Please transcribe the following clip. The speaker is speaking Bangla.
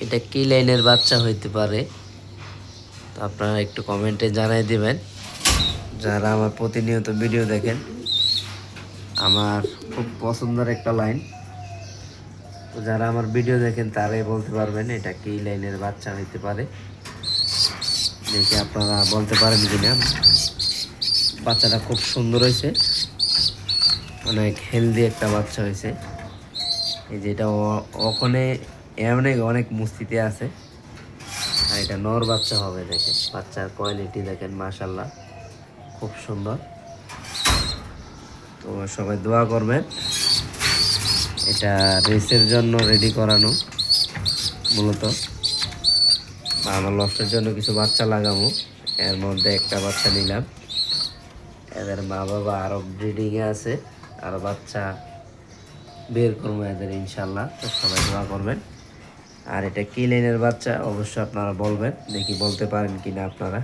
এটা কি লাইনের বাচ্চা হইতে পারে, তো আপনারা একটু কমেন্টে জানাই দিবেন। যারা আমার প্রতিনিয়ত ভিডিও দেখেন, আমার খুব পছন্দের একটা লাইন, তো যারা আমার ভিডিও দেখেন তারাই বলতে পারবেন এটা কি লাইনের বাচ্চা হইতে পারে। দেখে আপনারা বলতে পারেন কিনা। বাচ্চাটা খুব সুন্দর হয়েছে, অনেক হেলদি একটা বাচ্চা হয়েছে। এই যেটা ওখানে অনেক অনেক মুস্তিতে আছে, আর এটা নর বাচ্চা হবে। দেখেন বাচ্চার কোয়ালিটি দেখেন, মাশাল্লাহ খুব সুন্দর। তো সবাই দোয়া করবেন। এটা রেসের জন্য রেডি করানো মূলত, বা আমার লফটের জন্য কিছু বাচ্চা লাগাবো। এর মধ্যে একটা বাচ্চা নিলাম, এদের মা বাবা আরও ব্রিডিংয়ে আছে, আরও বাচ্চা বের করবো এদের ইনশাল্লাহ। তো সবাই দোয়া করবেন। আর এটা কি লাইনের বাচ্চা অবশ্যই আপনারা বলবেন, দেখি বলতে পারেন কিনা আপনারা।